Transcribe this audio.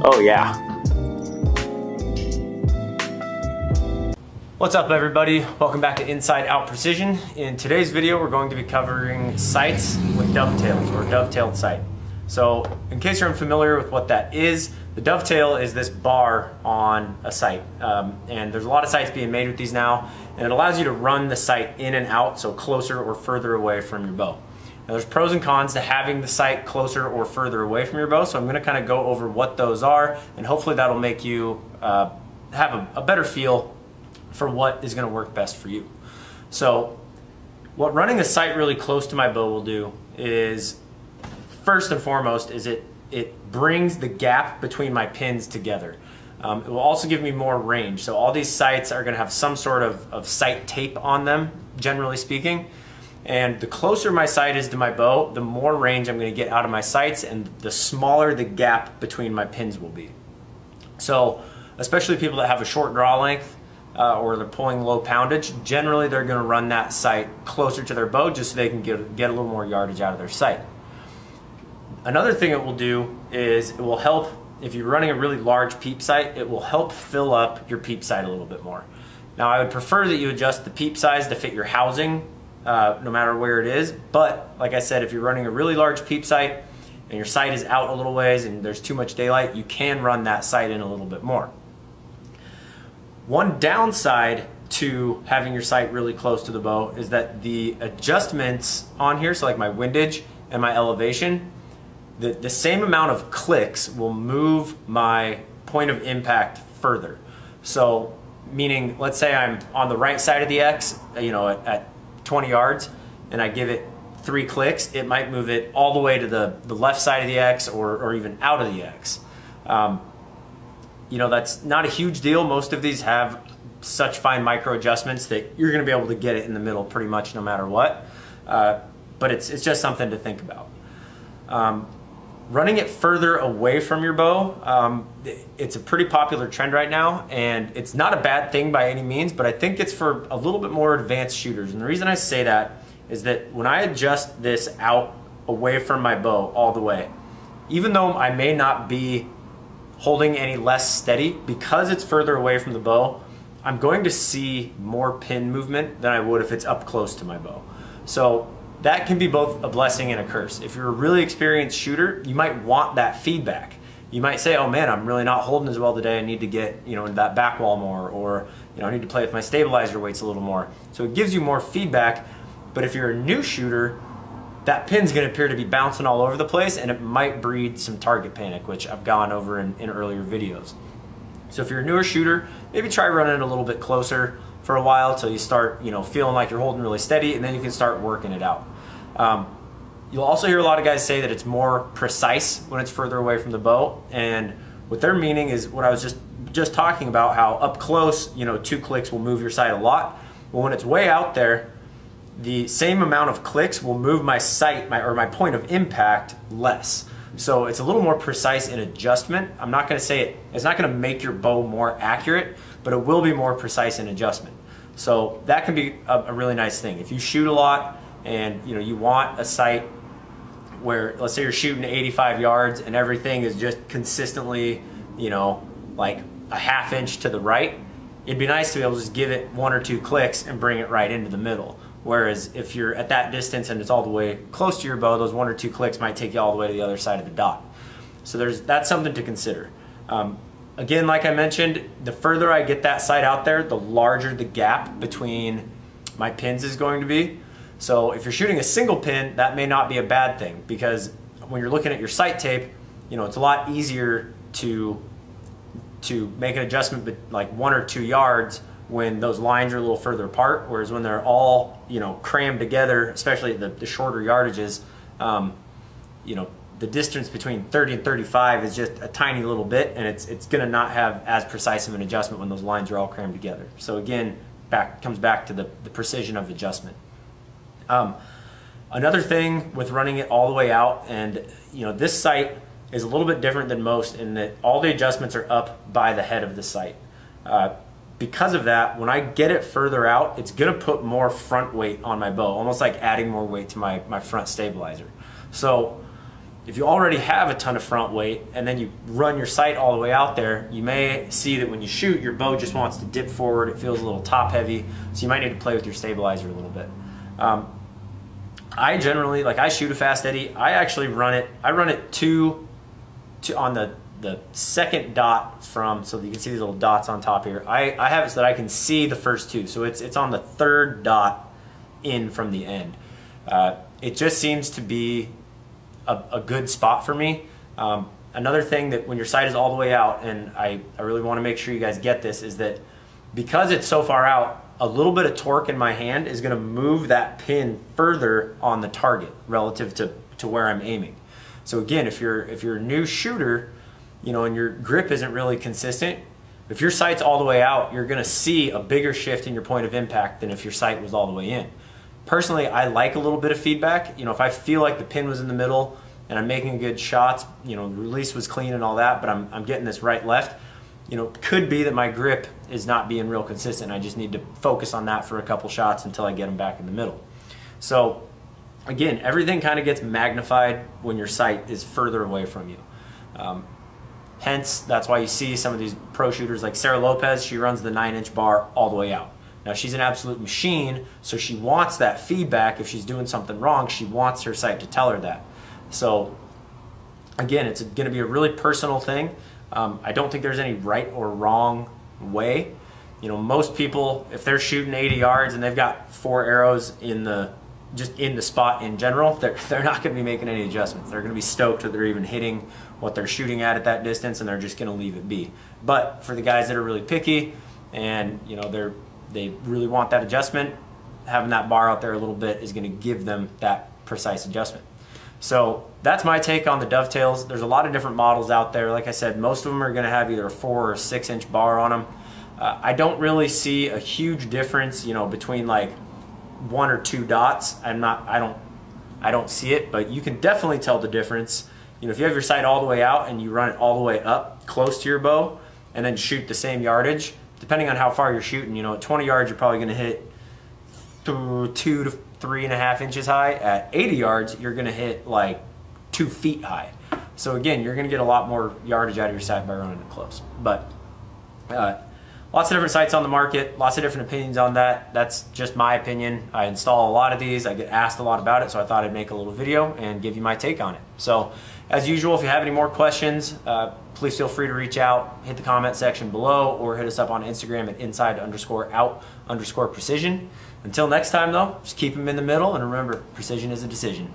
Oh yeah. What's up everybody? Welcome back to Inside Out Precision. In today's video we're going to be covering sights with dovetails, or dovetailed sight. So in case you're unfamiliar with what that is, the dovetail is this bar on a sight. And there's a lot of sights being made with these now, and it allows you to run the sight in and out, so closer or further away from your bow. Now there's pros and cons to having the sight closer or further away from your bow, so I'm going to kind of go over what those are, and hopefully that'll make you have a better feel for what is going to work best for you. So what running the sight really close to my bow will do is, first and foremost, is it brings the gap between my pins together. It will also give me more range. So all these sights are going to have some sort of sight tape on them, generally speaking. And the closer my sight is to my bow, the more range I'm going to get out of my sights, and the smaller the gap between my pins will be. So especially people that have a short draw length or they're pulling low poundage, generally they're going to run that sight closer to their bow just so they can get a little more yardage out of their sight. Another thing it will do is it will help, if you're running a really large peep sight, it will help fill up your peep sight a little bit more. Now I would prefer that you adjust the peep size to fit your housing no matter where it is, but like I said, if you're running a really large peep sight and your sight is out a little ways and there's too much daylight, you can run that sight in a little bit more. One downside to having your sight really close to the bow is that the adjustments on here, so like my windage and my elevation, the same amount of clicks will move my point of impact further. So meaning, let's say I'm on the right side of the X, at 20 yards, and I give it 3 clicks, it might move it all the way to the left side of the X or even out of the X. That's not a huge deal. Most of these have such fine micro adjustments that you're going to be able to get it in the middle pretty much no matter what. But it's just something to think about. Running it further away from your bow, it's a pretty popular trend right now, and it's not a bad thing by any means, but I think it's for a little bit more advanced shooters. And the reason I say that is that when I adjust this out away from my bow all the way, even though I may not be holding any less steady, because it's further away from the bow, I'm going to see more pin movement than I would if it's up close to my bow. So that can be both a blessing and a curse. If you're a really experienced shooter, you might want that feedback. You might say, oh man, I'm really not holding as well today. I need to get into that back wall more, or I need to play with my stabilizer weights a little more. So it gives you more feedback. But if you're a new shooter, that pin's going to appear to be bouncing all over the place, and it might breed some target panic, which I've gone over in earlier videos. So if you're a newer shooter, maybe try running it a little bit closer for a while till you start feeling like you're holding really steady, and then you can start working it out. You'll also hear a lot of guys say that it's more precise when it's further away from the bow, and what they're meaning is what I was just talking about, how up close 2 clicks will move your sight a lot. Well, when it's way out there, the same amount of clicks will move my sight, my point of impact, less. So it's a little more precise in adjustment. I'm not going to say it's not going to make your bow more accurate, but it will be more precise in adjustment. So that can be a really nice thing. If you shoot a lot and you want a sight where, let's say you're shooting 85 yards and everything is just consistently like a ½ inch to the right, it'd be nice to be able to just give it 1 or 2 clicks and bring it right into the middle. Whereas if you're at that distance and it's all the way close to your bow, those 1 or 2 clicks might take you all the way to the other side of the dot. So that's something to consider. Again, like I mentioned, the further I get that sight out there, the larger the gap between my pins is going to be. So if you're shooting a single pin, that may not be a bad thing, because when you're looking at your sight tape, it's a lot easier to make an adjustment like 1 or 2 yards when those lines are a little further apart, whereas when they're all crammed together, especially the shorter yardages, the distance between 30 and 35 is just a tiny little bit, and it's going to not have as precise of an adjustment when those lines are all crammed together. So again, comes back to the precision of adjustment. Another thing with running it all the way out, and this sight is a little bit different than most in that all the adjustments are up by the head of the sight. Because of that, when I get it further out, it's going to put more front weight on my bow, almost like adding more weight to my front stabilizer. So if you already have a ton of front weight and then you run your sight all the way out there, you may see that when you shoot, your bow just wants to dip forward. It feels a little top heavy, so you might need to play with your stabilizer a little bit. I generally, like, I shoot a fast eddy. I actually run it. I run it two on the second dot from, so that you can see these little dots on top here. I have it so that I can see the first two. So it's on the third dot in from the end. It just seems to be a good spot for me. Another thing that when your sight is all the way out, and I really want to make sure you guys get this, is that because it's so far out, a little bit of torque in my hand is going to move that pin further on the target relative to where I'm aiming. So again, if you're a new shooter, you know, and your grip isn't really consistent, if your sight's all the way out, you're going to see a bigger shift in your point of impact than if your sight was all the way in. Personally, I like a little bit of feedback. You know, if I feel like the pin was in the middle and I'm making good shots, you know, the release was clean and all that, but I'm getting this right left, you know, could be that my grip is not being real consistent. I just need to focus on that for a couple shots until I get them back in the middle. So again, everything kind of gets magnified when your sight is further away from you. Hence, that's why you see some of these pro shooters like Sarah Lopez. She runs the 9-inch bar all the way out. Now, she's an absolute machine, so she wants that feedback. If she's doing something wrong, she wants her sight to tell her that. So again, it's going to be a really personal thing. I don't think there's any right or wrong way. You know, most people, if they're shooting 80 yards and they've got 4 arrows just in the spot in general, they're not going to be making any adjustments. They're going to be stoked that they're even hitting what they're shooting at that distance, and they're just going to leave it be. But for the guys that are really picky and, you know, they really want that adjustment, having that bar out there a little bit is going to give them that precise adjustment. So that's my take on the dovetails. There's a lot of different models out there. Like I said, most of them are going to have either a 4 or 6-inch bar on them. I don't really see a huge difference, you know, between like 1 or 2 dots. I don't see it, but you can definitely tell the difference. You know, if you have your sight all the way out and you run it all the way up close to your bow and then shoot the same yardage, depending on how far you're shooting, you know, at 20 yards, you're probably going to hit 2 to 3.5 inches high. At 80 yards, you're going to hit like 2 feet high. So again, you're going to get a lot more yardage out of your sight by running it close. But lots of different sights on the market, lots of different opinions on that. That's just my opinion. I install a lot of these. I get asked a lot about it, so I thought I'd make a little video and give you my take on it. So as usual, if you have any more questions, please feel free to reach out, hit the comment section below, or hit us up on Instagram at inside_out_precision. Until next time though, just keep them in the middle, and remember, precision is a decision.